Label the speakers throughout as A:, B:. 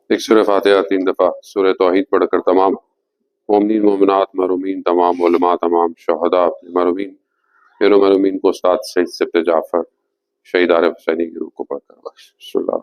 A: ایک سورہ فاتحہ 3 دفعہ سورہ توحید پڑھ کر تمام مومنین مومنات محرومین تمام علماء تمام شہداء محرومین میرو محرومین کو استاد سید سبت جعفر شہید عارف حسینی کی روح کو پڑھ کر بخش بسم اللہ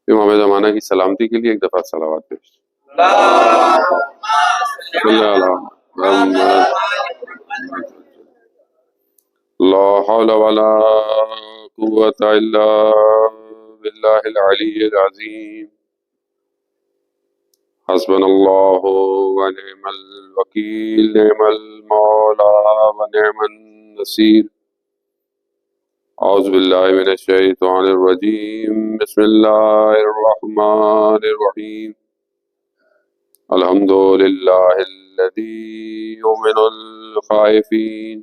A: امام زمانہ کی سلامتی کے لیے ایک دفعہ صلوات پیش صلی اللہ لا حول ولا قوة الا باللہ العلی العظیم حسبنا اللہ ونعم الوکیل نعم المولا ونعم النصیر اعوذ باللہ من الشیطان الرجیم بسم اللہ الرحمن الرحیم الحمد للہ الذی یؤمن الخائفین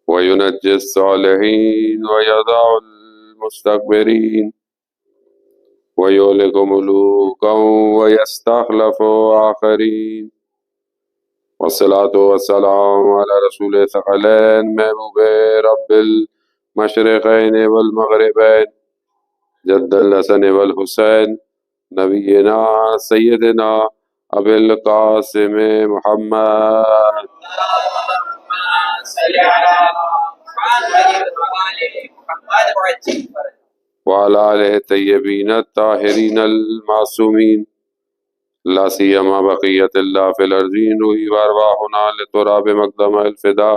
A: وینجی الصالحین ویدع المستکبرین ویہلک ملوکا ویستخلف آخرین والصلاة والسلام علی رسول ثقلین محبوب رب المشرقین والمغربین جد الحسن والحسین نبینا سیدنا ابی القاسم محمد وعلى آلہ الطیبین الطاہرین المعصومین لا سیما بقیت اللہ فی الارضین روحی وارواحنا لتراب مقدم الفدا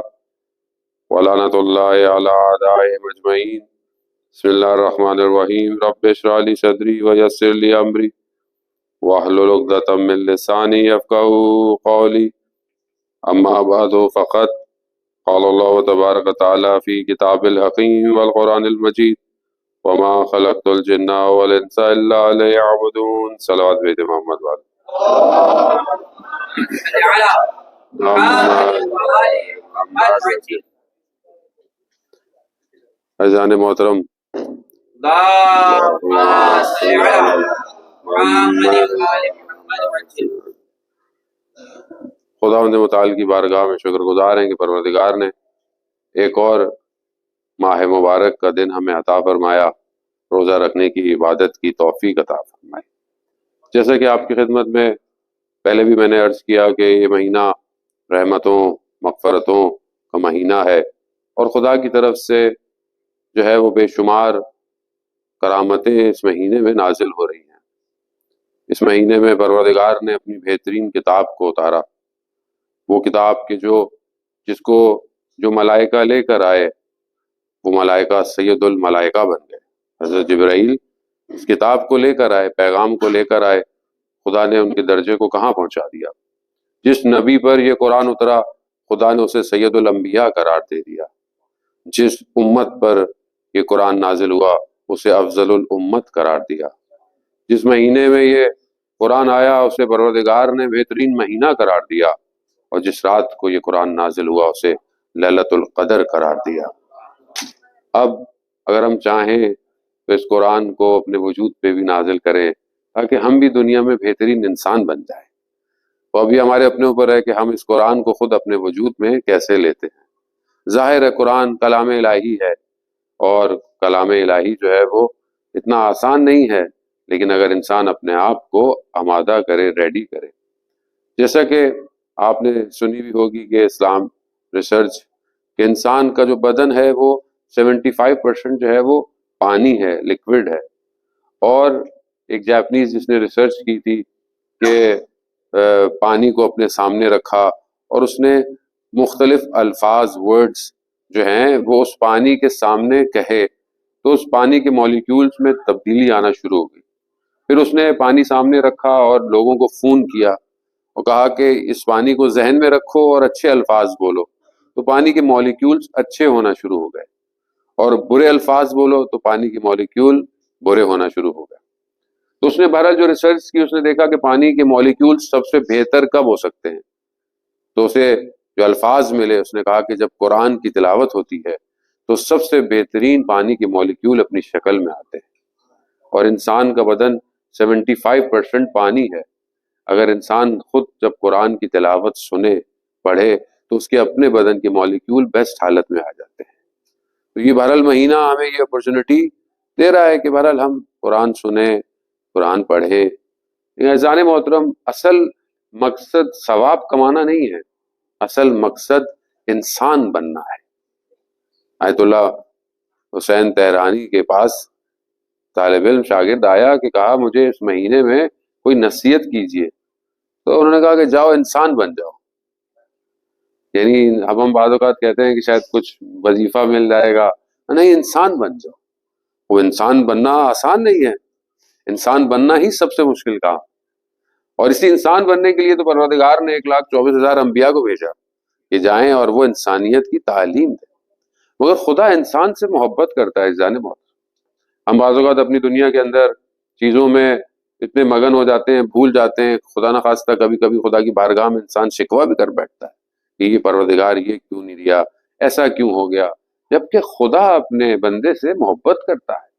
A: ولعنت اللہ علی اعدائهم اجمعین بسم اللہ الرحمن الرحیم رب اشرح لی صدری ویسر لی امری واحلل عقدۃ من لسانی یفقہوا قولی اما بعد فقط قال اللہ تبارک وتعالی فی کتاب الحکیم والقرآن المجید وما خلقت الجن والانس الا ليعبدون صلوات بیت محمد والے عزیزان محترم خداوند متعال کی بارگاہ میں شکر گزار ہیں کہ پروردگار نے ایک اور ماہ مبارک کا دن ہمیں عطا فرمایا، روزہ رکھنے کی عبادت کی توفیق عطا فرمائی۔ جیسا کہ آپ کی خدمت میں پہلے بھی میں نے عرض کیا کہ یہ مہینہ رحمتوں مغفرتوں کا مہینہ ہے اور خدا کی طرف سے جو ہے وہ بے شمار کرامتیں اس مہینے میں نازل ہو رہی ہیں۔ اس مہینے میں پروردگار نے اپنی بہترین کتاب کو اتارا، وہ کتاب کے جس کو جو ملائکہ لے کر آئے وہ ملائکہ سید الملائکہ بن گئے۔ حضرت جبرائیل اس کتاب کو لے کر آئے، پیغام کو لے کر آئے، خدا نے ان کے درجے کو کہاں پہنچا دیا۔ جس نبی پر یہ قرآن اترا خدا نے اسے سید الانبیاء قرار دے دیا، جس امت پر یہ قرآن نازل ہوا اسے افضل الامت قرار دیا، جس مہینے میں یہ قرآن آیا اسے پروردگار نے بہترین مہینہ قرار دیا، اور جس رات کو یہ قرآن نازل ہوا اسے لیلۃ القدر قرار دیا۔ اب اگر ہم چاہیں تو اس قرآن کو اپنے وجود پہ بھی نازل کریں تاکہ ہم بھی دنیا میں بہترین انسان بن جائیں، تو ابھی ہمارے اپنے اوپر ہے کہ ہم اس قرآن کو خود اپنے وجود میں کیسے لیتے ہیں۔ ظاہر ہے قرآن کلام الہی ہے اور کلام الہی جو ہے وہ اتنا آسان نہیں ہے، لیکن اگر انسان اپنے آپ کو آمادہ کرے، ریڈی کرے، جیسا کہ آپ نے سنی بھی ہوگی کہ اسلام ریسرچ کہ انسان کا جو بدن ہے وہ 75% جو ہے وہ پانی ہے، لکوڈ ہے، اور ایک جاپنیز جس نے ریسرچ کی تھی کہ پانی کو اپنے سامنے رکھا اور اس نے مختلف الفاظ ورڈز جو ہیں وہ اس پانی کے سامنے کہے تو اس پانی کے مالیکیولز میں تبدیلی آنا شروع ہو گئی۔ پھر اس نے پانی سامنے رکھا اور لوگوں کو فون کیا اور کہا کہ اس پانی کو ذہن میں رکھو اور اچھے الفاظ بولو، تو پانی کے مالیکیولز اچھے ہونا شروع ہو گئے، اور برے الفاظ بولو تو پانی کے مالیکیول برے ہونا شروع ہو گئے۔ تو اس نے بہرحال جو ریسرچ کی اس نے دیکھا کہ پانی کے مالیکیولز سب سے بہتر کب ہو سکتے ہیں، تو اسے جو الفاظ ملے، اس نے کہا کہ جب قرآن کی تلاوت ہوتی ہے تو سب سے بہترین پانی کے مالیکیول اپنی شکل میں آتے ہیں، اور انسان کا بدن 75% پانی ہے۔ اگر انسان خود جب قرآن کی تلاوت سنے پڑھے تو اس کے اپنے بدن کے مالیکیول بیسٹ حالت میں آ جاتے ہیں۔ تو یہ بہرحال مہینہ ہمیں یہ اپرچونٹی دے رہا ہے کہ بہرحال ہم قرآن سنیں، قرآن پڑھیں۔ عزیزان محترم، اصل مقصد ثواب کمانا نہیں ہے، اصل مقصد انسان بننا ہے۔ آیت اللہ حسین تہرانی کے پاس طالب علم شاگرد آیا کہ کہا مجھے اس مہینے میں کوئی نصیحت کیجیے، تو انہوں نے کہا کہ جاؤ انسان بن جاؤ۔ یعنی ہم بعض اوقات کہتے ہیں کہ شاید کچھ وظیفہ مل جائے گا، نہیں، انسان بن جاؤ۔ وہ انسان بننا آسان نہیں ہے، انسان بننا ہی سب سے مشکل کام، اور اسی انسان بننے کے لیے تو پروردگار نے 1,24,000 انبیاء کو بھیجا کہ جائیں اور وہ انسانیت کی تعلیم دیں۔ مگر خدا انسان سے محبت کرتا ہے جانے محبت۔ ہم بعض اوقات اپنی دنیا کے اندر چیزوں میں اتنے مگن ہو جاتے ہیں، بھول جاتے ہیں، خدا نخواستہ کبھی کبھی خدا کی بارگاہ میں انسان شکوہ بھی کر بیٹھتا ہے کہ یہ پروردگار یہ کیوں نہیں دیا، ایسا کیوں ہو گیا، جبکہ خدا اپنے بندے سے محبت کرتا ہے۔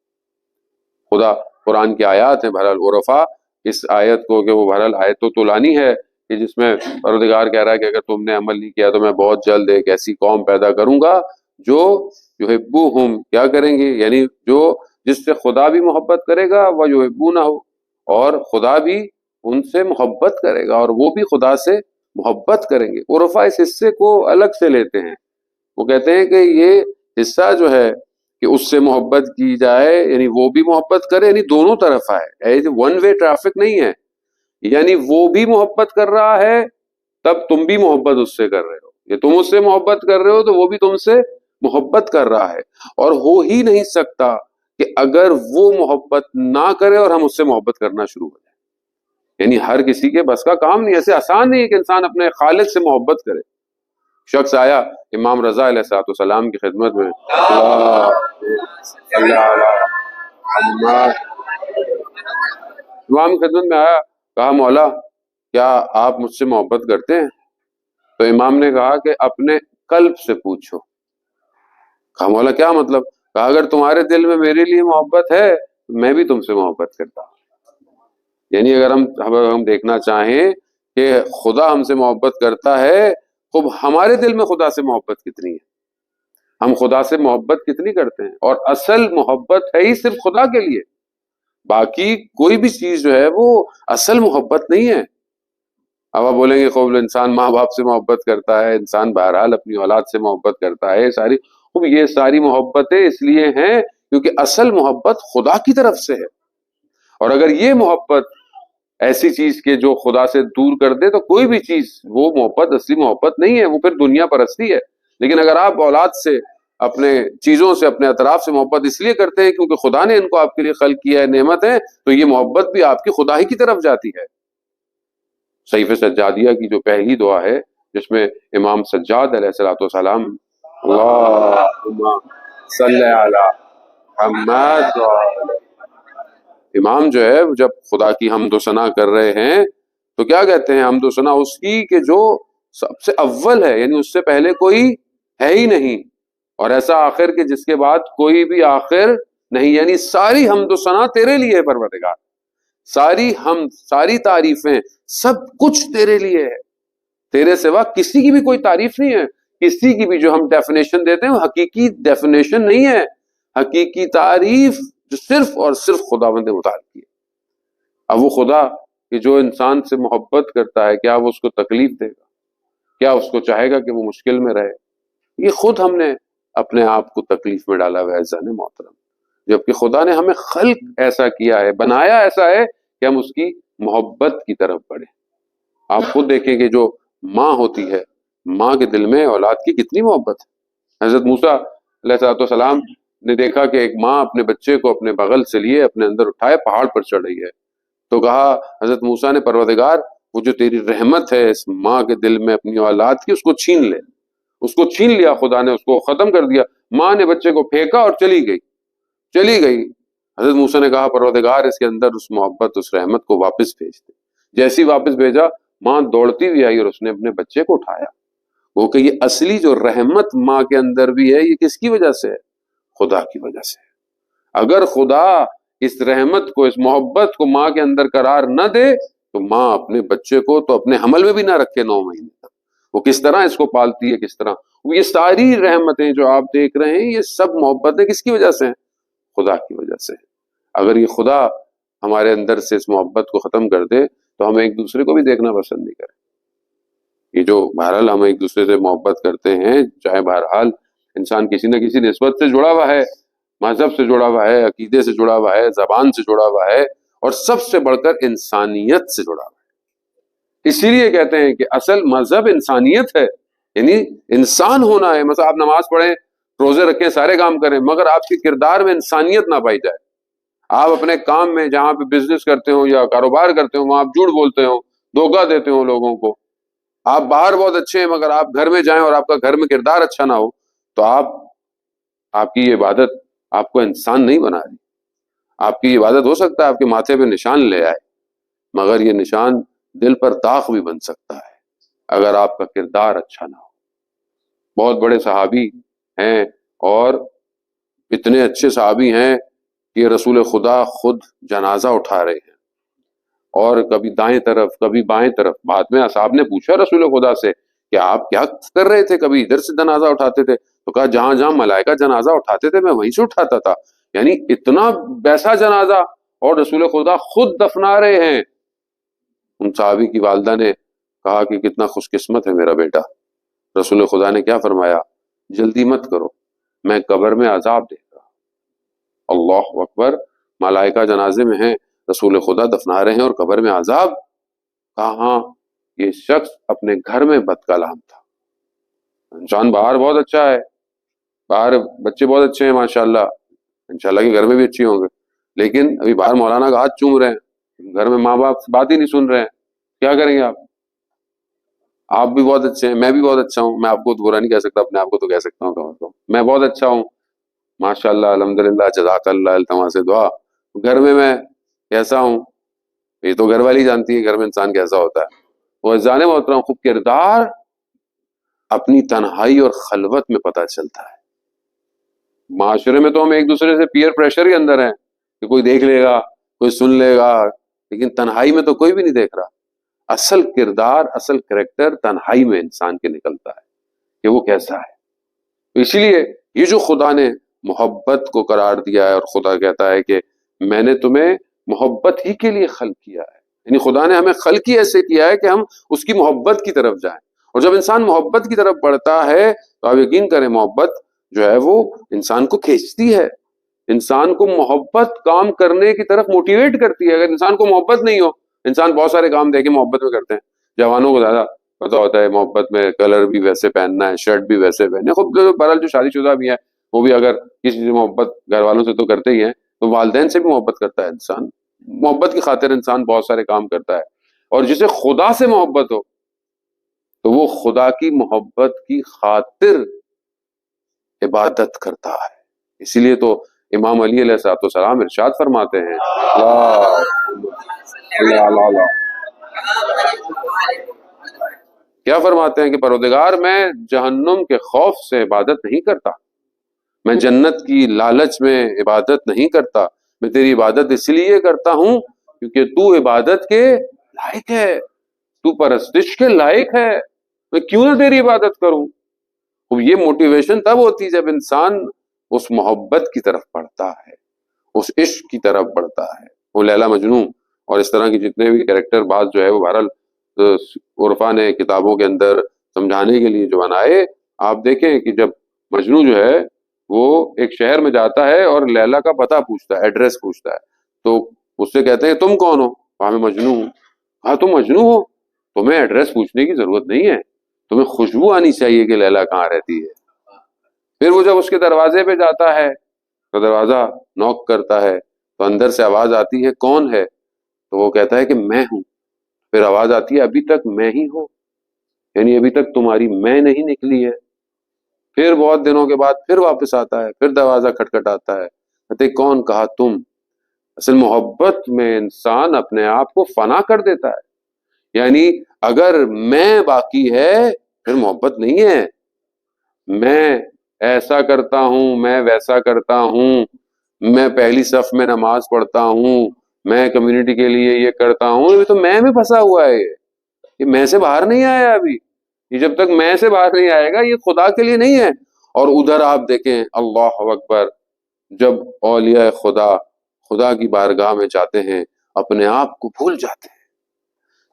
A: خدا قرآن کی آیات ہیں بہرحال عرفا، اس آیت کو کہ وہ بہرحال آیت تو طولانی ہے کہ جس میں پروردگار کہہ رہا ہے کہ اگر تم نے عمل نہیں کیا تو میں بہت جلد ایک ایسی قوم پیدا کروں گا جو یحبوہم کیا کریں گے، یعنی جو جس سے خدا بھی محبت کرے گا وہ یحبونہ، اور خدا بھی ان سے محبت کرے گا اور وہ بھی خدا سے محبت کریں گے۔ عرفا اس حصے کو الگ سے لیتے ہیں، وہ کہتے ہیں کہ یہ حصہ جو ہے کہ اس سے محبت کی جائے، یعنی وہ بھی محبت کرے، یعنی دونوں طرف آئے، ون وے ٹریفک نہیں ہے، یعنی وہ بھی محبت کر رہا ہے تب تم بھی محبت اس سے کر رہے ہو، یہ تم اس سے محبت کر رہے ہو تو وہ بھی تم سے محبت کر رہا ہے۔ اور ہو ہی نہیں سکتا کہ اگر وہ محبت نہ کرے اور ہم اس سے محبت کرنا شروع ہو جائے، یعنی ہر کسی کے بس کا کام نہیں، ایسے آسان نہیں ہے کہ انسان اپنے خالق سے محبت کرے۔ شخص آیا امام رضا علیہ السلام کی خدمت میں، امام کی خدمت میں آیا، کہا مولا کیا آپ مجھ سے محبت کرتے ہیں؟ تو امام نے کہا کہ اپنے قلب سے پوچھو۔ کہا مولا کیا مطلب؟ کہا اگر تمہارے دل میں میرے لیے محبت ہے میں بھی تم سے محبت کرتا ہوں۔ یعنی اگر ہم دیکھنا چاہیں کہ خدا ہم سے محبت کرتا ہے، خب ہمارے دل میں خدا سے محبت کتنی ہے، ہم خدا سے محبت کتنی کرتے ہیں، اور اصل محبت ہے ہی صرف خدا کے لیے، باقی کوئی بھی چیز جو ہے وہ اصل محبت نہیں ہے۔ اب آپ بولیں گے خوب انسان ماں باپ سے محبت کرتا ہے، انسان بہرحال اپنی اولاد سے محبت کرتا ہے، یہ ساری محبتیں اس لیے ہیں کیونکہ اصل محبت خدا کی طرف سے ہے، اور اگر یہ محبت ایسی چیز کے جو خدا سے دور کر دے تو کوئی بھی چیز وہ محبت اصلی محبت نہیں ہے، وہ پھر دنیا پرستی ہے۔ لیکن اگر آپ اولاد سے، اپنے چیزوں سے، اپنے اطراف سے محبت اس لیے کرتے ہیں کیونکہ خدا نے ان کو آپ کے لیے خلق کیا ہے، نعمت ہے، تو یہ محبت بھی آپ کی خدا ہی کی طرف جاتی ہے۔ صحیفہ سجادیہ کی جو پہلی دعا ہے جس میں امام سجاد علیہ السلام اللہم صلی علی محمد، امام جو ہے جب خدا کی حمد و ثنا کر رہے ہیں تو کیا کہتے ہیں؟ حمد و ثنا اس کی کہ جو سب سے اول ہے، یعنی اس سے پہلے کوئی ہے ہی نہیں، اور ایسا آخر کہ جس کے بعد کوئی بھی آخر نہیں، یعنی ساری حمد و ثنا تیرے لیے ہے پروردگار، ساری حمد، ساری تعریفیں، سب کچھ تیرے لیے ہے، تیرے سوا کسی کی بھی کوئی تعریف نہیں ہے، کسی کی بھی جو ہم ڈیفینیشن دیتے ہیں وہ حقیقی ڈیفینیشن نہیں ہے، حقیقی تعریف جو صرف اور صرف خداوند متعال کی ہے۔ اب وہ خدا کہ جو انسان سے محبت کرتا ہے، کیا وہ اس کو تکلیف دے گا؟ کیا اس کو چاہے گا کہ وہ مشکل میں رہے؟ یہ خود ہم نے اپنے آپ کو تکلیف میں ڈالا ہوا ہے عزیزان محترم، جبکہ خدا نے ہمیں خلق ایسا کیا ہے، بنایا ایسا ہے کہ ہم اس کی محبت کی طرف بڑھیں۔ آپ خود دیکھیں کہ جو ماں ہوتی ہے، ماں کے دل میں اولاد کی کتنی محبت ہے۔ حضرت موسیٰ علیہ السلام نے دیکھا کہ ایک ماں اپنے بچے کو اپنے بغل سے لیے اپنے اندر اٹھائے پہاڑ پر چڑھ رہی ہے، تو کہا حضرت موسیٰ نے پروردگار وہ جو تیری رحمت ہے اس ماں کے دل میں اپنی اولاد کی، اس کو چھین لے۔ اس کو چھین لیا خدا نے، اس کو ختم کر دیا۔ ماں نے بچے کو پھینکا اور چلی گئی۔ حضرت موسیٰ نے کہا پروردگار اس کے اندر اس محبت، اس رحمت کو واپس بھیج دے۔ جیسی واپس بھیجا، ماں دوڑتی ہوئی آئی اور اس نے اپنے بچے کو اٹھایا، وہ کہ یہ اصلی جو رحمت ماں کے اندر بھی ہے یہ کس کی وجہ سے ہے؟ خدا کی وجہ سے. اگر خدا اس رحمت کو، اس محبت کو ماں کے اندر قرار نہ دے تو ماں اپنے بچے کو تو اپنے حمل میں بھی نہ رکھے 9 مہینے تک، وہ کس طرح اس کو پالتی ہے، کس طرح. یہ ساری رحمتیں جو آپ دیکھ رہے ہیں یہ سب محبتیں کس کی وجہ سے ہیں؟ خدا کی وجہ سے. اگر یہ خدا ہمارے اندر سے اس محبت کو ختم کر دے تو ہم ایک دوسرے کو بھی دیکھنا پسند نہیں کریں. یہ جو بہرحال ہم ایک دوسرے سے محبت کرتے ہیں، چاہے بہرحال انسان کسی نہ کسی نسبت سے جڑا ہوا ہے، مذہب سے جڑا ہوا ہے، عقیدے سے جڑا ہوا ہے، زبان سے جڑا ہوا ہے، اور سب سے بڑھ کر انسانیت سے جڑا ہوا ہے. اسی لیے کہتے ہیں کہ اصل مذہب انسانیت ہے، یعنی انسان ہونا ہے. مثلا آپ نماز پڑھیں، روزے رکھیں، سارے کام کریں، مگر آپ کے کردار میں انسانیت نہ پائی جائے. آپ اپنے کام میں جہاں پہ بزنس کرتے ہو یا کاروبار کرتے ہو وہاں آپ جھوٹ بولتے ہو، دھوکہ دیتے ہو لوگوں کو. آپ باہر بہت اچھے ہیں مگر آپ گھر میں جائیں اور آپ کا گھر میں کردار اچھا نہ ہو تو آپ کی یہ عبادت آپ کو انسان نہیں بنا رہی. آپ کی عبادت ہو سکتا ہے آپ کے ماتھے پہ نشان لے آئے، مگر یہ نشان دل پر داغ بھی بن سکتا ہے اگر آپ کا کردار اچھا نہ ہو. بہت بڑے صحابی ہیں اور اتنے اچھے صحابی ہیں کہ رسول خدا خود جنازہ اٹھا رہے ہیں، اور کبھی دائیں طرف کبھی بائیں طرف. بعد میں اصحاب نے پوچھا رسول خدا سے کہ آپ کیا کر رہے تھے؟ کبھی ادھر سے جنازہ اٹھاتے تھے، تو کہا جہاں جہاں ملائکہ جنازہ اٹھاتے تھے میں وہیں سے اٹھاتا تھا. یعنی اتنا ویسا جنازہ، اور رسول خدا خود دفنا رہے ہیں. ان صحابی کی والدہ نے کہا کہ کتنا خوش قسمت ہے میرا بیٹا. رسول خدا نے کیا فرمایا؟ جلدی مت کرو، میں قبر میں عذاب دے گا. اللہ اکبر. ملائکہ جنازے میں ہیں، رسول خدا دفنا رہے ہیں اور قبر میں عذاب. کہا ہاں، یہ شخص اپنے گھر میں بد کلام تھا. انسان باہر بہت اچھا ہے، باہر بچے بہت اچھے ہیں ماشاءاللہ، انشاءاللہ کے گھر میں بھی اچھی ہوں گے، لیکن ابھی باہر مولانا کا ہاتھ چوم رہے ہیں، گھر میں ماں باپ بات ہی نہیں سن رہے ہیں. کیا کریں گے آپ بھی بہت اچھے ہیں، میں بھی بہت اچھا ہوں. میں آپ کو تو برا نہیں کہہ سکتا، اپنے آپ کو تو کہہ سکتا ہوں میں بہت اچھا ہوں ماشاءاللہ الحمدللہ جزاک اللہ التماس دعا. گھر میں کیسا ہوں یہ تو گھر والی جانتی ہے، گھر میں انسان کیسا ہوتا ہے. وہ جانے محترم خوب کردار اپنی تنہائی اور خلوت میں پتہ چلتا ہے. معاشرے میں تو ہم ایک دوسرے سے پیئر پریشر کے اندر ہیں کہ کوئی دیکھ لے گا، کوئی سن لے گا، لیکن تنہائی میں تو کوئی بھی نہیں دیکھ رہا. اصل کردار، اصل کریکٹر تنہائی میں انسان کے نکلتا ہے کہ وہ کیسا ہے. اسی لیے یہ جو خدا نے محبت کو قرار دیا ہے، اور خدا کہتا ہے کہ میں نے تمہیں محبت ہی کے لیے خلق کیا ہے. یعنی خدا نے ہمیں خلق ہی ایسے کیا ہے کہ ہم اس کی محبت کی طرف جائیں. اور جب انسان محبت کی طرف بڑھتا ہے تو آپ یقین کریں محبت جو ہے وہ انسان کو کھینچتی ہے، انسان کو محبت کام کرنے کی طرف موٹیویٹ کرتی ہے. اگر انسان کو محبت نہیں ہو، انسان بہت سارے کام دیکھے محبت میں کرتے ہیں. جوانوں کو زیادہ پتا ہوتا ہے محبت میں کلر بھی ویسے پہننا ہے، شرٹ بھی ویسے پہننے. خود بہرحال جو شادی شدہ بھی ہیں وہ بھی اگر کسی سے محبت گھر والوں سے تو کرتے ہی ہیں، تو والدین سے بھی محبت کرتا ہے انسان. محبت کی خاطر انسان بہت سارے کام کرتا ہے. اور جسے خدا سے محبت ہو تو وہ خدا کی محبت کی خاطر عبادت کرتا ہے. اسی لیے تو امام علی علیہ السلام ارشاد فرماتے ہیں کیا فرماتے ہیں کہ پروردگار میں جہنم کے خوف سے عبادت نہیں کرتا، میں جنت کی لالچ میں عبادت نہیں کرتا، میں تیری عبادت اس لیے کرتا ہوں کیونکہ تو عبادت کے لائق ہے، تو پرستش کے لائق ہے، میں کیوں نہ تیری عبادت کروں. یہ موٹیویشن تب ہوتی جب انسان اس محبت کی طرف بڑھتا ہے، اس عشق کی طرف بڑھتا ہے. وہ لیلا مجنون اور اس طرح کی جتنے بھی کریکٹر بعض جو ہے وہ بہرحال عرفا نے کتابوں کے اندر سمجھانے کے لیے جو بنائے. آپ دیکھیں کہ جب مجنون جو ہے وہ ایک شہر میں جاتا ہے اور لیلا کا پتہ پوچھتا ہے، ایڈریس پوچھتا ہے، تو اس سے کہتے ہیں تم کون ہو؟ کہا میں مجنون ہوں. کہا تم مجنون ہو؟ تمہیں ایڈریس پوچھنے کی ضرورت نہیں ہے، تمہیں خوشبو آنی چاہیے کہ لیلا کہاں رہتی ہے. پھر وہ جب اس کے دروازے پہ جاتا ہے تو دروازہ نوک کرتا ہے تو اندر سے آواز آتی ہے کون ہے؟ تو وہ کہتا ہے کہ میں ہوں. پھر آواز آتی ہے ابھی تک میں ہی ہوں، یعنی ابھی تک تمہاری میں نہیں نکلی ہے. پھر بہت دنوں کے بعد پھر واپس آتا ہے، پھر دروازہ کھٹکھٹاتا ہے، کہتے کون؟ کہا تم. اصل محبت میں انسان اپنے آپ کو فنا کر دیتا ہے. یعنی اگر میں باقی ہے پھر محبت نہیں ہے. میں ایسا کرتا ہوں، میں ویسا کرتا ہوں، میں پہلی صف میں نماز پڑھتا ہوں، میں کمیونٹی کے لیے یہ کرتا ہوں، یہ تو میں پھنسا ہوا ہے. یہ میں سے باہر نہیں آیا ابھی. یہ جب تک میں سے باہر نہیں آئے گا یہ خدا کے لیے نہیں ہے. اور ادھر آپ دیکھیں اللہ اکبر، جب اولیاء خدا کی بارگاہ میں جاتے ہیں اپنے آپ کو بھول جاتے ہیں.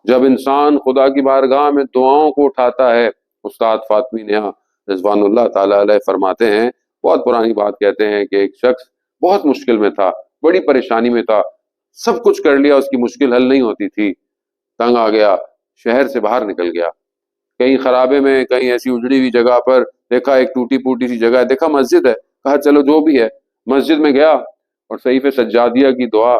A: جب انسان خدا کی بارگاہ میں دعاؤں کو اٹھاتا ہے، استاد فاطمی نیا رضوان اللہ تعالی علیہ فرماتے ہیں، بہت پرانی بات کہتے ہیں کہ ایک شخص بہت مشکل میں تھا، بڑی پریشانی میں تھا، سب کچھ کر لیا، اس کی مشکل حل نہیں ہوتی تھی، تنگ آ گیا، شہر سے باہر نکل گیا، کہیں خرابے میں، کہیں ایسی اجڑی ہوئی جگہ پر دیکھا ایک ٹوٹی پوٹی سی جگہ ہے، دیکھا مسجد ہے، کہا چلو جو بھی ہے. مسجد میں گیا اور صحیفہ سجادیہ کی دعا،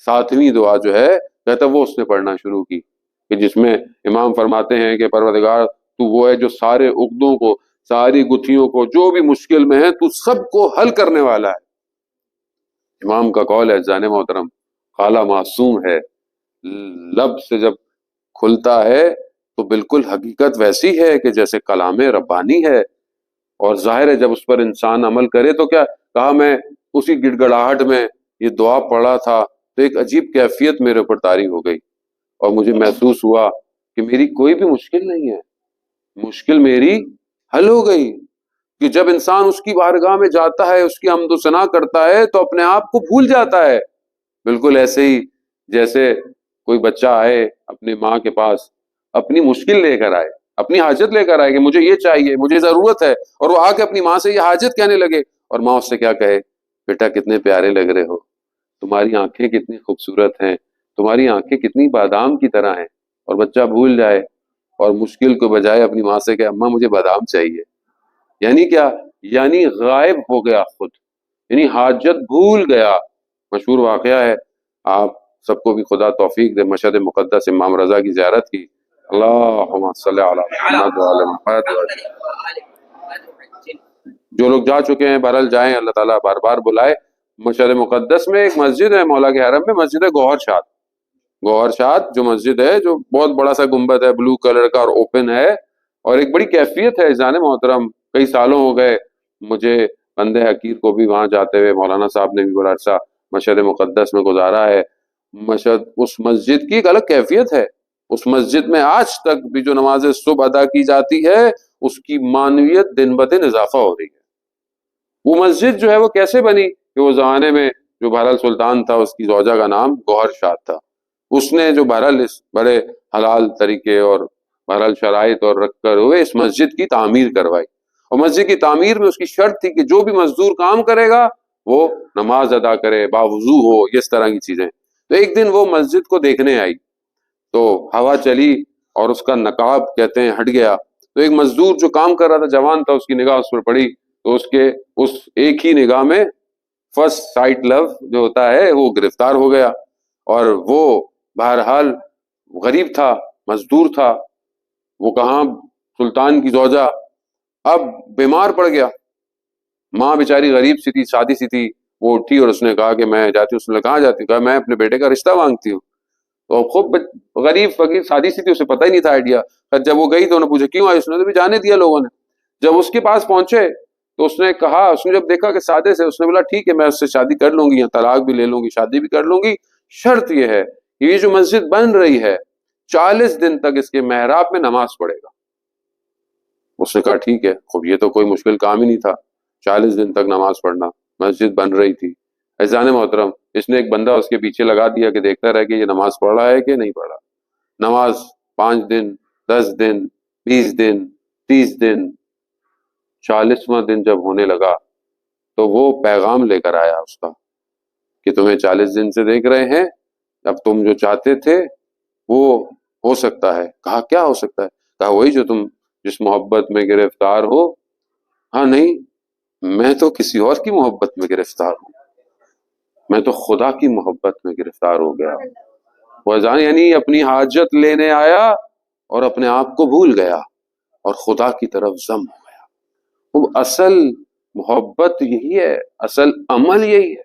A: 7ویں دعا جو ہے کہتا وہ اس نے پڑھنا شروع کی، کہ جس میں امام فرماتے ہیں کہ پروردگار تو وہ ہے جو سارے عقدوں کو، ساری گتھیوں کو، جو بھی مشکل میں ہے تو سب کو حل کرنے والا ہے. امام کا قول ہے جان محترم، خالہ معصوم ہے، لب سے جب کھلتا ہے تو بالکل حقیقت ویسی ہے کہ جیسے کلام ربانی ہے. اور ظاہر ہے جب اس پر انسان عمل کرے تو کیا کہا، میں اسی گڑ گڑاہٹ میں یہ دعا پڑھا تھا تو ایک عجیب کیفیت میرے اوپر طاری ہو گئی اور مجھے محسوس ہوا کہ میری کوئی بھی مشکل نہیں ہے، مشکل میری حل ہو گئی. کہ جب انسان اس کی بارگاہ میں جاتا ہے، اس کی حمد و ثنا کرتا ہے تو اپنے آپ کو بھول جاتا ہے. بالکل ایسے ہی جیسے کوئی بچہ آئے اپنی ماں کے پاس، اپنی مشکل لے کر آئے، اپنی حاجت لے کر آئے کہ مجھے یہ چاہیے، مجھے ضرورت ہے، اور وہ آ کے اپنی ماں سے یہ حاجت کہنے لگے، اور ماں اس سے کیا کہے، بیٹا کتنے پیارے لگ رہے ہو، تمہاری آنکھیں کتنی خوبصورت ہیں، تمہاری آنکھیں کتنی بادام کی طرح ہیں. اور بچہ بھول جائے اور مشکل کو بجائے اپنی ماں سے کہ اماں مجھے بادام چاہیے. یعنی کیا؟ یعنی غائب ہو گیا خود، یعنی حاجت بھول گیا. مشہور واقعہ ہے، آپ سب کو بھی خدا توفیق دے، مشہد مقدس امام رضا کی زیارت کی. اللہم صلی علی محمد وعلی محمد. جو لوگ جا چکے ہیں بہرحال جائیں، اللہ تعالیٰ بار بار بلائے. مشہد مقدس میں ایک مسجد ہے مولا کے حرم میں، مسجد ہے گوہر شاد. گوہر شاد جو مسجد ہے، جو بہت بڑا سا گنبد ہے، بلو کلر کا اور اوپن ہے، اور ایک بڑی کیفیت ہے. جان محترم کئی سالوں ہو گئے مجھے بندے حقیر کو بھی وہاں جاتے ہوئے، مولانا صاحب نے بھی بڑا عرصہ مشہد مقدس میں گزارا ہے. اس مسجد کی ایک الگ کیفیت ہے. اس مسجد میں آج تک بھی جو نماز صبح ادا کی جاتی ہے اس کی معنویت دن بدن اضافہ ہو رہی ہے. وہ مسجد جو ہے وہ کیسے بنی کہ وہ زمانے میں جو بہرحال سلطان تھا اس کی زوجہ کا نام گوہر شاد تھا، اس نے جو بہرحال اس بڑے حلال طریقے اور بہرحال شرائط اور رکھ کر ہوئے اس مسجد کی تعمیر کروائی. اور مسجد کی تعمیر میں اس کی شرط تھی کہ جو بھی مزدور کام کرے گا وہ نماز ادا کرے، باوضو ہو، اس طرح کی چیزیں. تو ایک دن وہ مسجد کو دیکھنے آئی تو ہوا چلی اور اس کا نقاب کہتے ہیں ہٹ گیا. تو ایک مزدور جو کام کر رہا تھا، جوان تھا، اس کی نگاہ اس پر پڑی تو اس کے اس ایک ہی نگاہ میں فرسٹ سائٹ لو جو ہوتا ہے وہ گرفتار ہو گیا. اور وہ بہرحال غریب تھا، مزدور تھا، وہ کہاں سلطان کی زوجہ، اب بیمار پڑ گیا. ماں بیچاری غریب سی تھی، شادی سی تھی، وہ اٹھی اور اس نے کہا کہ میں جاتی ہوں. اس نے کہاں جاتی ہوں؟ کہا میں اپنے بیٹے کا رشتہ مانگتی ہوں. تو خوب غریب فقیر شادی سی تھی، اسے پتہ ہی نہیں تھا آئیڈیا. جب وہ گئی تو انہوں نے پوچھا کیوں آئی، اس نے تو بھی جانے دیا لوگوں نے. جب اس کے پاس پہنچے تو اس نے کہا، اس نے جب دیکھا کہ سادے سے، اس نے بولا ٹھیک ہے میں اس سے شادی کر لوں گی، یا طلاق بھی لے لوں گی، شادی بھی کر لوں گی، شرط یہ ہے کہ یہ جو مسجد بن رہی ہے 40 دن تک اس کے محراب میں نماز پڑھے گا. اس نے کہا ٹھیک ہے. خب یہ تو کوئی مشکل کام ہی نہیں تھا، 40 دن تک نماز پڑھنا، مسجد بن رہی تھی. عزیزان محترم اس نے ایک بندہ اس کے پیچھے لگا دیا کہ دیکھتا رہے کہ یہ نماز پڑھ رہا ہے کہ نہیں پڑھ رہا. نماز 5 دن، 10 دن، 20 دن، 30 دن، 40واں دن جب ہونے لگا تو وہ پیغام لے کر آیا اس کا کہ تمہیں 40 دن سے دیکھ رہے ہیں، اب تم جو چاہتے تھے وہ ہو سکتا ہے. کہا کیا ہو سکتا ہے؟ کہا وہی جو تم جس محبت میں گرفتار ہو. ہاں نہیں، میں تو کسی اور کی محبت میں گرفتار ہوں، میں تو خدا کی محبت میں گرفتار ہو گیا. وہ یعنی اپنی حاجت لینے آیا اور اپنے آپ کو بھول گیا اور خدا کی طرف ضم ہو گیا. وہ اصل محبت یہی ہے، اصل عمل یہی ہے.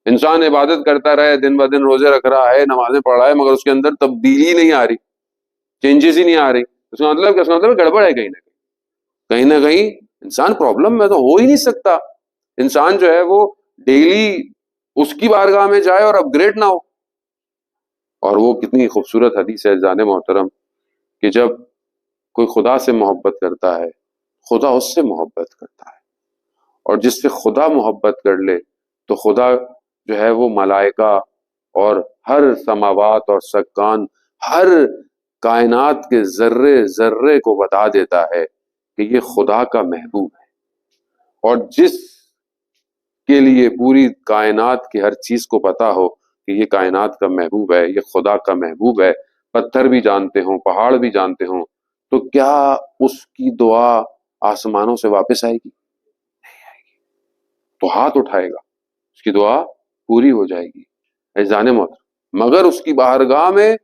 A: انسان عبادت کرتا رہے، دن بدن روزے رکھ رہا ہے، نمازیں پڑھ رہا ہے، مگر اس کے اندر تبدیلی نہیں آ رہی، چینجز ہی نہیں آ رہی. اس کا مطلب گڑبڑ ہے کہیں نہ کہیں انسان پرابلم میں تو ہو ہی نہیں سکتا. انسان جو ہے وہ ڈیلی اس کی بارگاہ میں جائے اور اپ گریڈ نہ ہو. اور وہ کتنی خوبصورت حدیث ہے جان محترم کہ جب کوئی خدا سے محبت کرتا ہے خدا اس سے محبت کرتا ہے, اور جس سے خدا محبت کر لے تو خدا جو ہے وہ ملائکہ اور ہر سماوات اور سکان ہر کائنات کے ذرے ذرے کو بتا دیتا ہے کہ یہ خدا کا محبوب ہے. اور جس کے لیے پوری کائنات کی ہر چیز کو پتا ہو کہ یہ کائنات کا محبوب ہے, یہ خدا کا محبوب ہے, پتھر بھی جانتے ہوں, پہاڑ بھی جانتے ہوں, تو کیا اس کی دعا آسمانوں سے واپس آئے گی؟ نہیں آئے گی. تو ہاتھ اٹھائے گا, اس کی دعا پوری ہو جائے گی. جان محترم مگر اس کی بارگاہ میں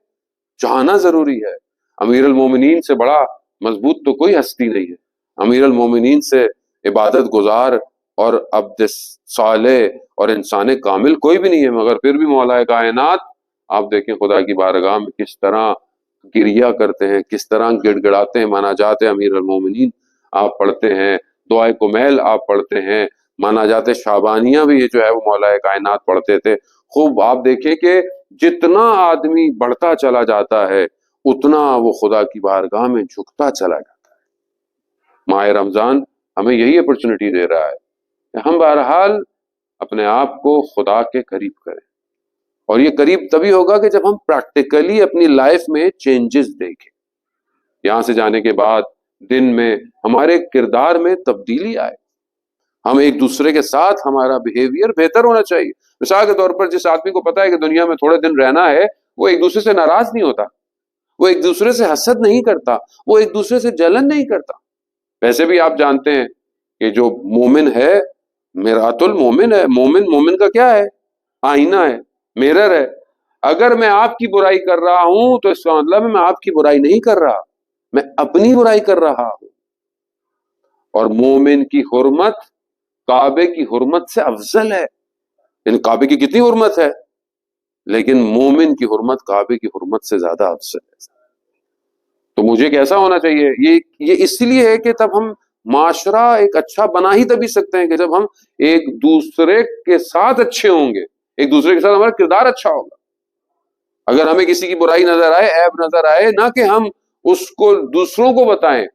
A: جانا ضروری ہے. امیر المومنین سے بڑا مضبوط تو کوئی ہستی نہیں ہے. امیر المومنین سے عبادت گزار اور عبد صالح اور انسان کامل کوئی بھی نہیں ہے, مگر پھر بھی مولا کائنات آپ دیکھیں خدا کی بارگاہ میں کس طرح گریا کرتے ہیں, کس طرح گڑ گڑاتے ہیں. مناجات امیر المومنین آپ پڑھتے ہیں, دعائے کمیل آپ پڑھتے ہیں, مناجات شعبانیہ بھی یہ جو ہے وہ مولا کائنات پڑھتے تھے. خوب آپ دیکھیں کہ جتنا آدمی بڑھتا چلا جاتا ہے اتنا وہ خدا کی بارگاہ میں جھکتا چلا جاتا ہے. ماہ رمضان ہمیں یہی اپرچونٹی دے رہا ہے کہ ہم بہرحال اپنے آپ کو خدا کے قریب کریں, اور یہ قریب تبھی ہوگا کہ جب ہم پریکٹیکلی اپنی لائف میں چینجز دیکھیں. یہاں سے جانے کے بعد دن میں ہمارے کردار میں تبدیلی آئے, ہم ایک دوسرے کے ساتھ ہمارا بیہیویئر بہتر ہونا چاہیے. مثال کے طور پر جس آدمی کو پتا ہے کہ دنیا میں تھوڑے دن رہنا ہے وہ ایک دوسرے سے ناراض نہیں ہوتا, وہ ایک دوسرے سے حسد نہیں کرتا, وہ ایک دوسرے سے جلن نہیں کرتا. ویسے بھی آپ جانتے ہیں کہ جو مومن ہے میرات المومن ہے. مومن کا کیا ہے؟ آئینہ ہے, میرر ہے. اگر میں آپ کی برائی کر رہا ہوں تو اس کا مطلب ہے میں آپ کی برائی نہیں کر رہا, میں اپنی برائی کر رہا ہوں. اور مومن کی حرمت کعبے کی حرمت سے افضل ہے. یعنی کعبے کی کتنی حرمت ہے, لیکن مومن کی حرمت کعبے کی حرمت سے زیادہ افضل ہے. تو مجھے کیسا ہونا چاہیے؟ یہ اس لیے ہے کہ تب ہم معاشرہ ایک اچھا بنا ہی تبھی سکتے ہیں کہ جب ہم ایک دوسرے کے ساتھ اچھے ہوں گے, ایک دوسرے کے ساتھ ہمارا کردار اچھا ہوگا. اگر ہمیں کسی کی برائی نظر آئے, عیب نظر آئے, نہ کہ ہم اس کو دوسروں کو بتائیں.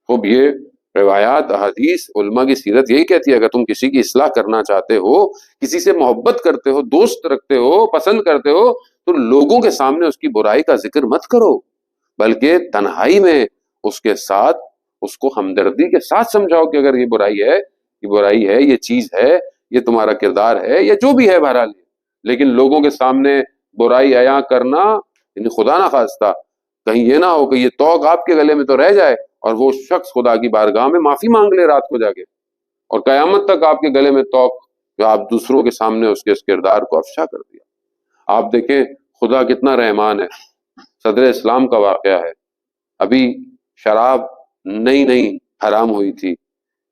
A: خوب یہ روایات احادیث علماء کی سیرت یہی کہتی ہے, اگر تم کسی کی اصلاح کرنا چاہتے ہو, کسی سے محبت کرتے ہو, دوست رکھتے ہو, پسند کرتے ہو, تو لوگوں کے سامنے اس کی برائی کا ذکر مت کرو, بلکہ تنہائی میں اس کے ساتھ اس کو ہمدردی کے ساتھ سمجھاؤ کہ اگر یہ برائی ہے, یہ چیز ہے, یہ تمہارا کردار ہے, یا جو بھی ہے بہرحال. لیکن لوگوں کے سامنے برائی عیاں کرنا یعنی خدا نہ خواستہ کہیں یہ نہ ہو کہ یہ توق آپ کے گلے میں تو رہ جائے اور وہ شخص خدا کی بارگاہ میں معافی مانگ لے رات کو جا کے, اور قیامت تک آپ کے گلے میں توق جو آپ دوسروں کے سامنے اس کے اس کردار کو افشا کر دیا. آپ دیکھیں خدا کتنا رحمان ہے. صدر اسلام کا واقعہ ہے, ابھی شراب نئی حرام ہوئی تھی.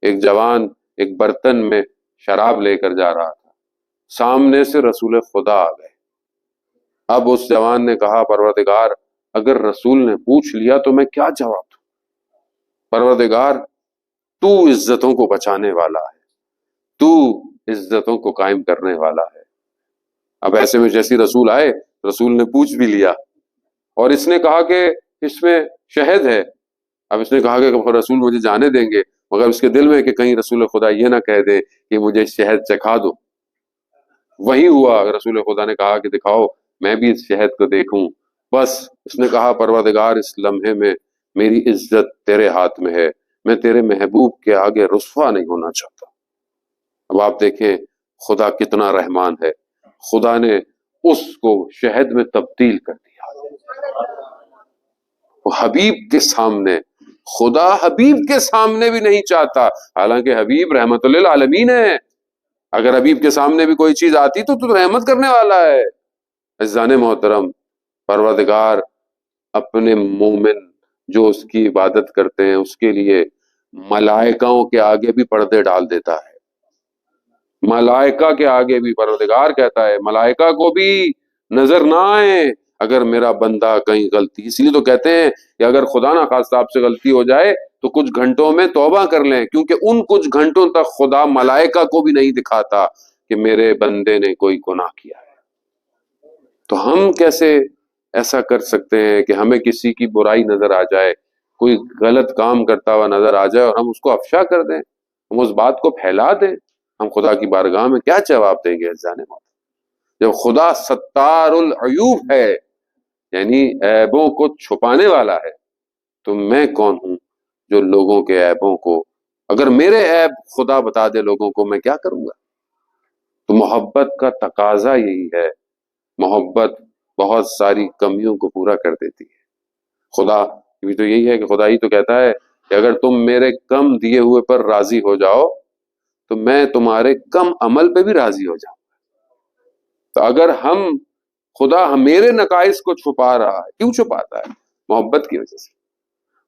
A: ایک جوان ایک برتن میں شراب لے کر جا رہا تھا, سامنے سے رسول خدا آ گئے. اب اس جوان نے کہا پروردگار اگر رسول نے پوچھ لیا تو میں کیا جواب دوں؟ پروردگار تو عزتوں کو بچانے والا ہے, تو عزتوں کو قائم کرنے والا ہے. اب ایسے میں جیسی رسول آئے, رسول نے پوچھ بھی لیا اور اس نے کہا کہ اس میں شہد ہے. اب اس نے کہا کہ رسول مجھے جانے دیں گے, مگر اس کے دل میں کہ کہیں رسول خدا یہ نہ کہہ دے کہ مجھے شہد چکھا دو. وہی ہوا, رسول خدا نے کہا کہ دکھاؤ میں بھی اس شہد کو دیکھوں. بس اس نے کہا پروردگار اس لمحے میں میری عزت تیرے ہاتھ میں ہے, میں تیرے محبوب کے آگے رسوا نہیں ہونا چاہتا. اب آپ دیکھیں خدا کتنا رحمان ہے, خدا نے اس کو شہد میں تبدیل کر دیا. وہ حبیب کے سامنے, خدا حبیب کے سامنے بھی نہیں چاہتا, حالانکہ حبیب رحمت للعالمین ہے. اگر حبیب کے سامنے بھی کوئی چیز آتی تو رحمت کرنے والا ہے. عزیزان محترم, پروردگار اپنے مومن جو اس کی عبادت کرتے ہیں اس کے لیے ملائکاؤں کے آگے بھی پردے ڈال دیتا ہے. ملائکہ کے آگے بھی پروردگار کہتا ہے ملائکہ کو بھی نظر نہ آئے اگر میرا بندہ کہیں غلطی، اس لیے تو کہتے ہیں کہ اگر خدا نہ خواستہ آپ سے غلطی ہو جائے تو کچھ گھنٹوں میں توبہ کر لیں، کیونکہ ان کچھ گھنٹوں تک خدا ملائکہ کو بھی نہیں دکھاتا کہ میرے بندے نے کوئی گناہ کیا ہے۔ تو ہم کیسے ایسا کر سکتے ہیں کہ ہمیں کسی کی برائی نظر آ جائے، کوئی غلط کام کرتا ہوا نظر آ جائے اور ہم اس کو افشا کر دیں، ہم اس بات کو پھیلا دیں؟ ہم خدا کی بارگاہ میں کیا جواب دیں گے عزیزان موت؟ جب خدا ستار العیوب ہے، یعنی عیبوں کو چھپانے والا ہے، تو میں کون ہوں جو لوگوں کے عیبوں کو، اگر میرے عیب خدا بتا دے لوگوں کو، میں کیا کروں گا؟ تو محبت کا تقاضا یہی ہے، محبت بہت ساری کمیوں کو پورا کر دیتی ہے۔ خدا بھی تو یہی ہے کہ خدا ہی تو کہتا ہے کہ اگر تم میرے کم دیے ہوئے پر راضی ہو جاؤ تو میں تمہارے کم عمل پہ بھی راضی ہو جاؤں۔ تو اگر خدا میرے نقائص کو چھپا رہا ہے، کیوں چھپاتا ہے؟ محبت کی وجہ سے۔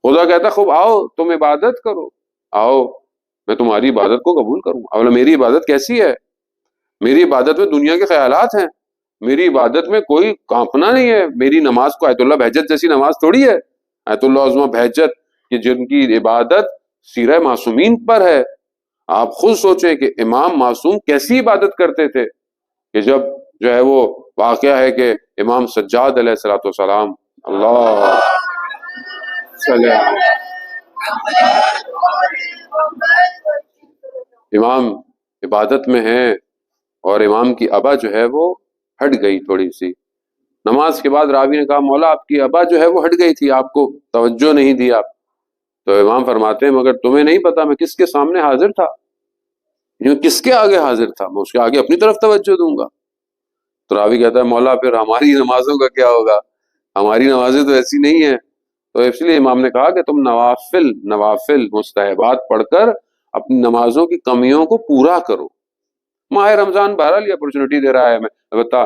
A: خدا کہتا ہے خوب آؤ تم عبادت کرو، آؤ میں تمہاری عبادت کو قبول کروں۔ اولا میری عبادت کیسی ہے؟ میری عبادت میں دنیا کے خیالات ہیں، میری عبادت میں کوئی کانپنا نہیں ہے۔ میری نماز کو آیت اللہ بہجت جیسی نماز تھوڑی ہے، آیت اللہ عظمہ بہجت کہ جن کی عبادت سیرہ معصومین پر ہے۔ آپ خود سوچیں کہ امام معصوم کیسی عبادت کرتے تھے، کہ جب جو ہے وہ واقعہ ہے کہ امام سجاد علیہ الصلوۃ والسلام، اللہ صلی اللہ علیہ وسلم، امام عبادت میں ہیں اور امام کی ابا جو ہے وہ ہٹ گئی تھوڑی سی۔ نماز کے بعد راوی نے کہا مولا آپ کی ابا جو ہے وہ ہٹ گئی تھی، آپ کو توجہ نہیں دی آپ۔ تو امام فرماتے ہیں مگر تمہیں نہیں پتا میں کس کے سامنے حاضر تھا، کس کے آگے حاضر تھا، میں اس کے آگے اپنی طرف توجہ دوں گا۔ تو راوی کہتا ہے مولا پھر ہماری نمازوں کا کیا ہوگا؟ ہماری نمازیں تو ایسی نہیں ہیں۔ تو اس لیے امام نے کہا کہ تم نوافل مستحبات پڑھ کر اپنی نمازوں کی کمیوں کو پورا کرو۔ ماہ رمضان بہرحال یہ اپرچونٹی دے رہا ہے، میں البتہ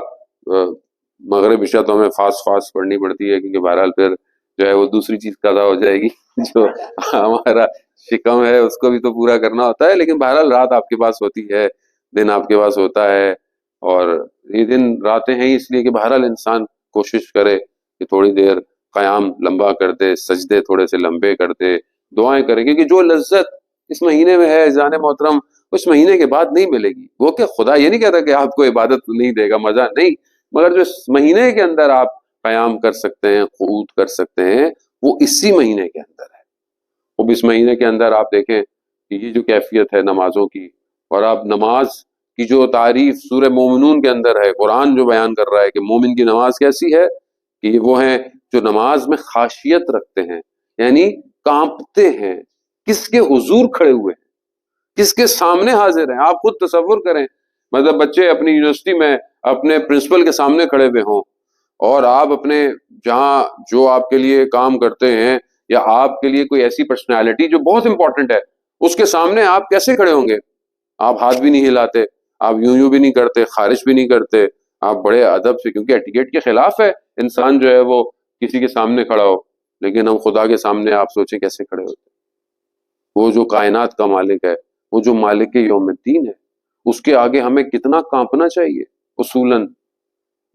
A: مغرب عشاء تو ہمیں فاسٹ پڑھنی پڑتی ہے، کیونکہ بہرحال پھر جو ہے وہ دوسری چیز قضا ہو جائے گی، جو ہمارا شکم ہے اس کو بھی تو پورا کرنا ہوتا ہے۔ لیکن بہرحال رات آپ کے پاس ہوتی ہے، دن آپ کے پاس ہوتا ہے، اور یہ دن راتیں ہیں اس لیے کہ بہرحال انسان کوشش کرے کہ تھوڑی دیر قیام لمبا کر دے، سجدے تھوڑے سے لمبے کر دے، دعائیں کرے، کیونکہ جو لذت اس مہینے میں ہے جان محترم اس مہینے کے بعد نہیں ملے گی۔ وہ کہ خدا یہ نہیں کہتا کہ آپ کو عبادت نہیں دے گا، مزہ نہیں، مگر جو اس مہینے کے اندر آپ قیام کر سکتے ہیں، قعود کر سکتے ہیں، وہ اسی مہینے کے اندر ہے۔ اب اس مہینے کے اندر آپ دیکھیں کہ یہ جو کیفیت ہے نمازوں کی، اور آپ نماز کی جو تعریف سورہ مومنون کے اندر ہے، قرآن جو بیان کر رہا ہے کہ مومن کی نماز کیسی ہے، کہ یہ وہ ہیں جو نماز میں خاشیت رکھتے ہیں، یعنی کانپتے ہیں، کس کے حضور کھڑے ہوئے ہیں، کس کے سامنے حاضر ہیں۔ آپ خود تصور کریں، مطلب بچے اپنی یونیورسٹی میں اپنے پرنسپل کے سامنے کھڑے ہوئے ہوں، اور آپ اپنے جہاں جو آپ کے لیے کام کرتے ہیں یا آپ کے لیے کوئی ایسی پرسنالٹی جو بہت امپورٹنٹ ہے اس کے سامنے آپ کیسے کھڑے ہوں گے؟ آپ ہاتھ بھی نہیں ہلاتے، آپ یوں بھی نہیں کرتے، خارش بھی نہیں کرتے، آپ بڑے ادب سے، کیونکہ ایٹیکیٹ کے خلاف ہے انسان جو ہے وہ کسی کے سامنے کھڑا ہو۔ لیکن ہم خدا کے سامنے آپ سوچیں کیسے کھڑے ہوتے، وہ جو کائنات کا مالک ہے، وہ جو مالک یوم الدین ہے، اس کے آگے ہمیں کتنا کانپنا چاہیے اصولاً۔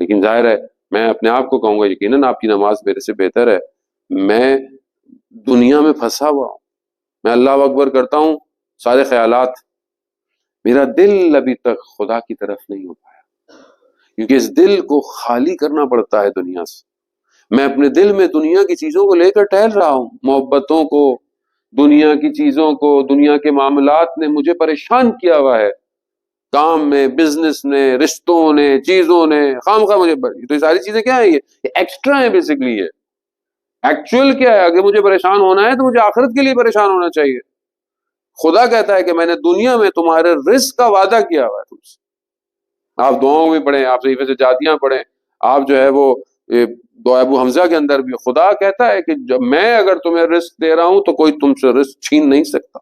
A: لیکن ظاہر ہے میں اپنے آپ کو کہوں گا یقیناً آپ کی نماز میرے سے بہتر ہے، میں دنیا میں پھنسا ہوا ہوں، میں اللہ اکبر کرتا ہوں، سارے خیالات، میرا دل ابھی تک خدا کی طرف نہیں ہو پایا، کیونکہ اس دل کو خالی کرنا پڑتا ہے دنیا سے۔ میں اپنے دل میں دنیا کی چیزوں کو لے کر ٹہل رہا ہوں، محبتوں کو، دنیا کی چیزوں کو، دنیا کے معاملات نے مجھے پریشان کیا ہوا ہے، کام میں، بزنس نے، رشتوں نے، چیزوں نے، خواہ مجھے تو یہ ساری چیزیں کیا ہیں؟ یہ ایکسٹرا ہیں بیسیکلی۔ یہ ایکچوئل کیا ہے؟ اگر مجھے پریشان ہونا ہے تو مجھے آخرت کے لیے پریشان ہونا چاہیے۔ خدا کہتا ہے کہ میں نے دنیا میں تمہارے رزق کا وعدہ کیا ہوا ہے تم سے۔ آپ دعاؤں میں پڑھیں، آپ صحیفہ سجادیاں پڑھیں، آپ جو ہے وہ دعا ابو حمزہ کے اندر بھی خدا کہتا ہے کہ جب میں اگر تمہیں رزق دے رہا ہوں تو کوئی تم سے رزق چھین نہیں سکتا۔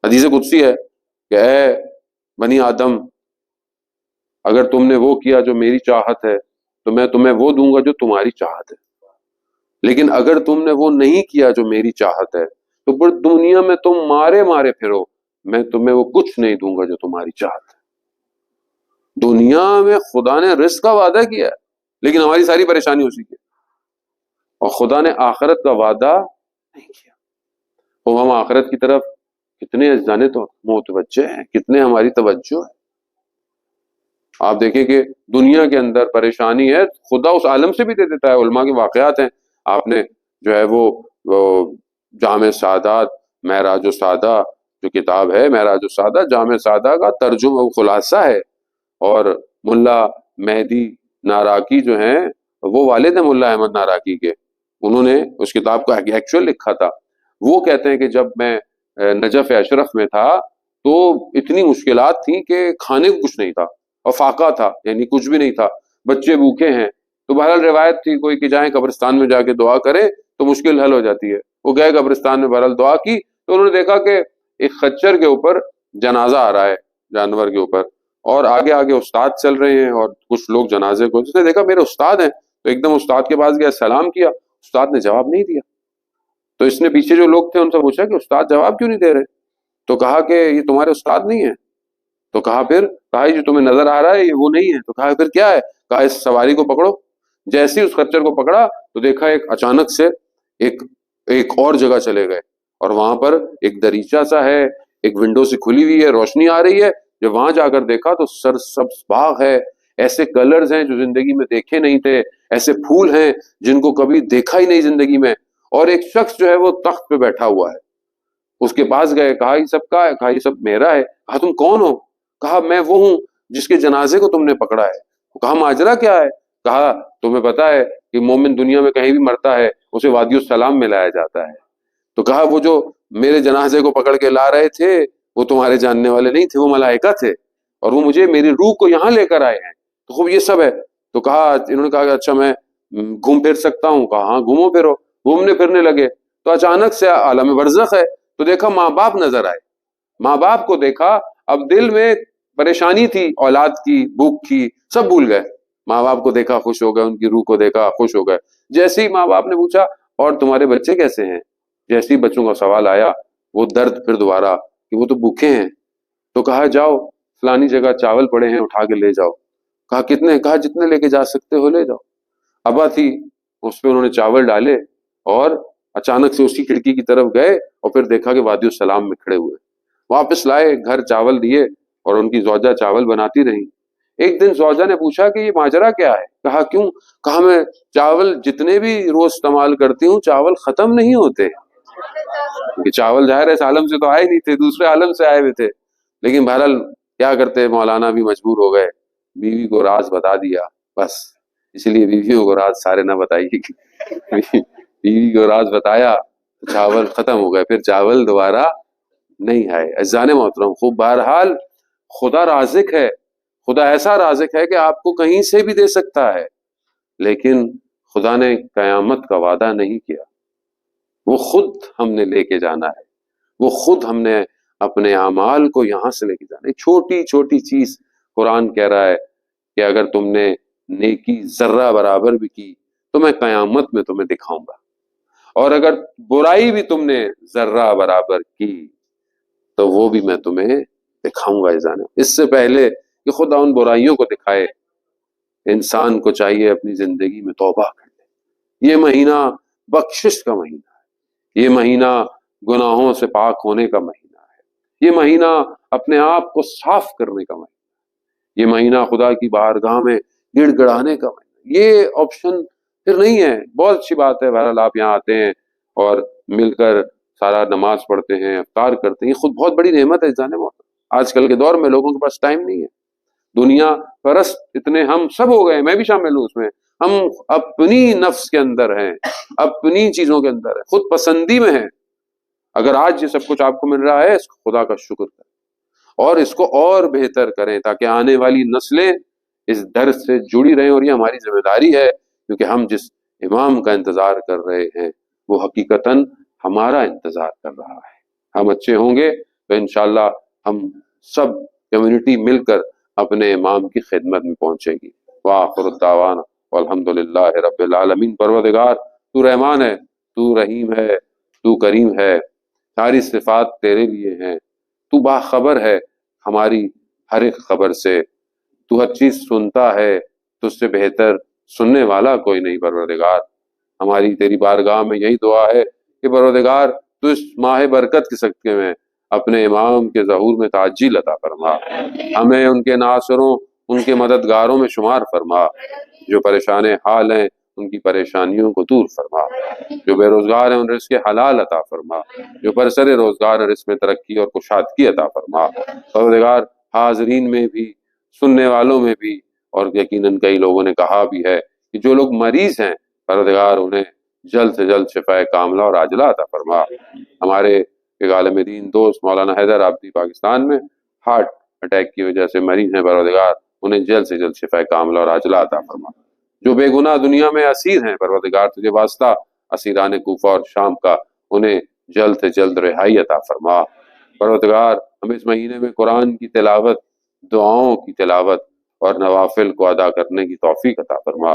A: حدیث قدسی ہے کہ اے بنی آدم، اگر تم نے وہ کیا جو میری چاہت ہے تو میں تمہیں وہ دوں گا جو تمہاری چاہت ہے، لیکن اگر تم نے وہ نہیں کیا جو میری چاہت ہے تو پھر دنیا میں تم مارے پھرو، میں تمہیں وہ کچھ نہیں دوں گا جو تمہاری چاہت ہے۔ دنیا میں خدا نے رزق کا وعدہ کیا ہے، لیکن ہماری ساری پریشانی اسی کی، اور خدا نے آخرت کا وعدہ نہیں کیا۔ تو ہم آخرت کی طرف کتنے جانے تو متوجہ ہیں، کتنے ہماری توجہ ہے۔ آپ دیکھیں کہ دنیا کے اندر پریشانی ہے، خدا اس عالم سے بھی دے دیتا ہے۔ علماء کے واقعات ہیں، آپ نے جو ہے وہ جامع سعادات، معراج السعادہ جو کتاب ہے، معراج السعادہ جامع سعادہ کا ترجمہ خلاصہ ہے، اور ملا مہدی ناراکی جو ہیں، وہ والد ہیں ملا احمد ناراکی کے، انہوں نے اس کتاب کو ایکچوئل لکھا تھا۔ وہ کہتے ہیں کہ جب میں نجف اشرف میں تھا تو اتنی مشکلات تھیں کہ کھانے کو کچھ نہیں تھا، اور فاقہ تھا، یعنی کچھ بھی نہیں تھا، بچے بھوکے ہیں۔ تو بہرحال روایت تھی کوئی کہ جائیں قبرستان میں جا کے دعا کریں تو مشکل حل ہو جاتی ہے۔ وہ گئے قبرستان میں، بہرحال دعا کی تو انہوں نے دیکھا کہ ایک خچر کے اوپر جنازہ آ رہا ہے، جانور کے اوپر، اور آگے آگے استاد چل رہے ہیں اور کچھ لوگ جنازے کو، اس نے دیکھا میرے استاد ہیں، تو ایک دم استاد کے پاس گیا، سلام کیا، استاد نے جواب نہیں دیا۔ تو اس نے پیچھے جو لوگ تھے ان سے پوچھا کہ استاد جواب کیوں نہیں دے رہے؟ تو کہا کہ یہ تمہارے استاد نہیں ہیں۔ تو کہا یہ جو تمہیں نظر آ رہا ہے یہ وہ نہیں ہے۔ تو کہا پھر کیا ہے؟ کہا اس سواری کو پکڑو۔ جیسے ہی اس خچر کو پکڑا تو دیکھا ایک اچانک سے ایک اور جگہ چلے گئے، اور وہاں پر ایک دریچہ سا ہے، ایک ونڈو سے کھلی ہوئی ہے، روشنی آ رہی ہے۔ جب وہاں جا کر دیکھا تو سرسبز باغ ہے، ایسے کلرز ہیں جو زندگی میں دیکھے نہیں تھے، ایسے پھول ہیں جن کو کبھی دیکھا ہی نہیں زندگی میں، اور ایک شخص جو ہے وہ تخت پہ بیٹھا ہوا ہے۔ اس کے پاس گئے، کہا یہ سب کا ہے؟ کہا یہ سب میرا ہے۔ کہا تم کون ہو؟ کہا میں وہ ہوں جس کے جنازے کو تم نے پکڑا ہے۔ کہا ماجرا کیا ہے؟ کہا تمہیں پتا ہے کہ مومن دنیا میں کہیں بھی مرتا ہے اسے وادی السلام میں لایا جاتا ہے۔ تو کہا وہ جو میرے جنازے کو پکڑ کے لا رہے تھے وہ تمہارے جاننے والے نہیں تھے، وہ ملائکہ تھے، اور وہ مجھے میری روح کو یہاں لے کر آئے ہیں۔ تو خوب یہ سب ہے۔ تو کہا انہوں نے کہا کہ اچھا میں گھوم پھر سکتا ہوں؟ کہا ہاں گھومو پھرو۔ گھومنے پھرنے لگے تو اچانک سے عالم برزخ ہے، تو دیکھا ماں باپ نظر آئے۔ ماں باپ کو دیکھا، اب دل میں پریشانی تھی، اولاد کی، بھوک کی، سب بھول گئے۔ ماں باپ کو دیکھا خوش ہو گئے، ان کی روح کو دیکھا خوش ہو گئے۔ جیسے ہی ماں باپ نے پوچھا اور تمہارے بچے کیسے ہیں، جیسے ہی بچوں کا سوال آیا وہ درد پھر دوبارہ کہ وہ تو بھوکے ہیں۔ تو کہا جاؤ فلانی جگہ چاول پڑے ہیں اٹھا کے لے جاؤ۔ کہا کتنے؟ کہا جتنے لے کے جا سکتے ہو لے جاؤ۔ ابا تھی، اس پہ انہوں نے چاول ڈالے اور اچانک سے اسی کھڑکی کی طرف گئے اور پھر دیکھا کہ وادی السلام میں کھڑے ہوئے۔ واپس لائے، گھر چاول دیے اور ان کی زوجہ چاول بناتی رہی۔ ایک دن زوجہ نے پوچھا کہ یہ ماجرا کیا ہے؟ کہا کیوں؟ کہا میں چاول جتنے بھی روز استعمال کرتی ہوں چاول ختم نہیں ہوتے، کہ چاول ظاہر ہے اس عالم سے تو آئے نہیں تھے، دوسرے عالم سے آئے ہوئے تھے، لیکن بہرحال کیا کرتے، مولانا بھی مجبور ہو گئے، بیوی کو راز بتا دیا بس۔ اسی لیے بیویوں کو راز سارے نہ بتائیے، بیوی کو راز بتایا چاول ختم ہو گئے، پھر چاول دوبارہ نہیں آئے۔ عزیزان محترم، خوب بہرحال خدا رازق ہے، خدا ایسا رازق ہے کہ آپ کو کہیں سے بھی دے سکتا ہے، لیکن خدا نے قیامت کا وعدہ نہیں کیا۔ وہ خود ہم نے لے کے جانا ہے، وہ خود ہم نے اپنے اعمال کو یہاں سے لے کے جانا ہے۔ چھوٹی چھوٹی چیز قرآن کہہ رہا ہے کہ اگر تم نے نیکی ذرہ برابر بھی کی تو میں قیامت میں تمہیں دکھاؤں گا، اور اگر برائی بھی تم نے ذرہ برابر کی تو وہ بھی میں تمہیں دکھاؤں گا۔ اس سے پہلے کہ خدا ان برائیوں کو دکھائے، انسان کو چاہیے اپنی زندگی میں توبہ کر لے۔ یہ مہینہ بخشش کا مہینہ ہے، یہ مہینہ گناہوں سے پاک ہونے کا مہینہ ہے، یہ مہینہ اپنے آپ کو صاف کرنے کا مہینہ ہے، یہ مہینہ خدا کی بارگاہ میں گڑ گڑانے کا مہینہ۔ یہ آپشن پھر نہیں ہے۔ بہت اچھی بات ہے بہرحال آپ یہاں آتے ہیں اور مل کر سارا نماز پڑھتے ہیں، افطار کرتے ہیں، یہ خود بہت بڑی نعمت ہے جانے موت۔ آج کل کے دور میں لوگوں کے پاس ٹائم نہیں ہے، دنیا پرست اتنے ہم سب ہو گئے، میں بھی شامل ہوں اس میں، ہم اپنی نفس کے اندر ہیں، اپنی چیزوں کے اندر ہیں، خود پسندی میں ہیں۔ اگر آج یہ سب کچھ آپ کو مل رہا ہے اس کو خدا کا شکر کریں اور اس کو اور بہتر کریں تاکہ آنے والی نسلیں اس درس سے جڑی رہیں، اور یہ ہماری ذمہ داری ہے کیونکہ ہم جس امام کا انتظار کر رہے ہیں وہ حقیقتاً ہمارا انتظار کر رہا ہے۔ ہم اچھے ہوں گے تو انشاءاللہ ہم سب کمیونٹی مل کر اپنے امام کی خدمت میں پہنچے گی۔ وآخر الدعوانا والحمدللہ رب العالمین۔ پروردگار تو رحمان ہے، تو رحیم ہے، تو کریم ہے، ساری صفات تیرے لیے ہیں، تو باخبر ہے ہماری ہر ایک خبر سے، تو ہر چیز سنتا ہے، تو اس سے بہتر سننے والا کوئی نہیں پروردگار۔ ہماری تیری بارگاہ میں یہی دعا ہے کہ پروردگار تو اس ماہ برکت کے صدقے میں اپنے امام کے ظہور میں تعجیل عطا فرما، ہمیں ان کے ناصروں، ان کے مددگاروں میں شمار فرما۔ جو پریشان حال ہیں ان کی پریشانیوں کو دور فرما، جو بے روزگار ہیں ان رزق حلال عطا فرما، جو برسر روزگار ہیں رزق میں ترقی اور کشادگی عطا فرما۔ پروردگار حاضرین میں بھی، سننے والوں میں بھی، اور یقیناً کئی لوگوں نے کہا بھی ہے کہ جو لوگ مریض ہیں پروردگار انہیں جلد سے جلد شفائے کاملہ اور عاجلہ عطا فرما۔ ہمارے ایک عالم دین دوست مولانا حیدر آبادی پاکستان میں ہارٹ اٹیک کی وجہ سے مریض ہیں، پروردگار انہیں جلد سے جلد شفائے کاملہ اور عاجلہ عطا فرما۔ جو بے گناہ دنیا میں اسیر ہیں پروردگار تجھے واسطہ اسیران کوفہ اور شام کا، انہیں جلد سے جلد رہائی عطا فرما۔ پروردگار ہم اس مہینے میں قرآن کی تلاوت، دعاؤں کی تلاوت اور نوافل کو ادا کرنے کی توفیق عطا فرما۔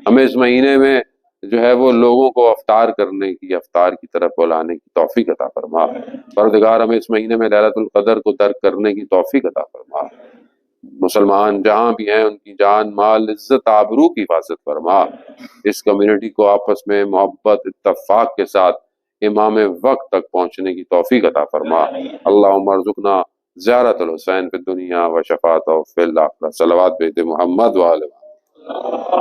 A: ہمیں اس مہینے میں جو ہے وہ لوگوں کو افطار کرنے کی، افطار کی طرف بلانے کی توفیق عطا فرما۔ پروردگار ہمیں اس مہینے میں لیلۃ القدر کو درک کرنے کی توفیق عطا فرما۔ مسلمان جہاں بھی ہیں ان کی جان، مال، عزت، آبرو کی حفاظت فرما۔ اس کمیونٹی کو آپس میں محبت، اتفاق کے ساتھ امام وقت تک پہنچنے کی توفیق عطا فرما۔ اللہم ارزقنا زیارت الحسین فی الدنیا و شفاعتہ فی الآخرہ۔ صلوات بید محمد و آل محمد۔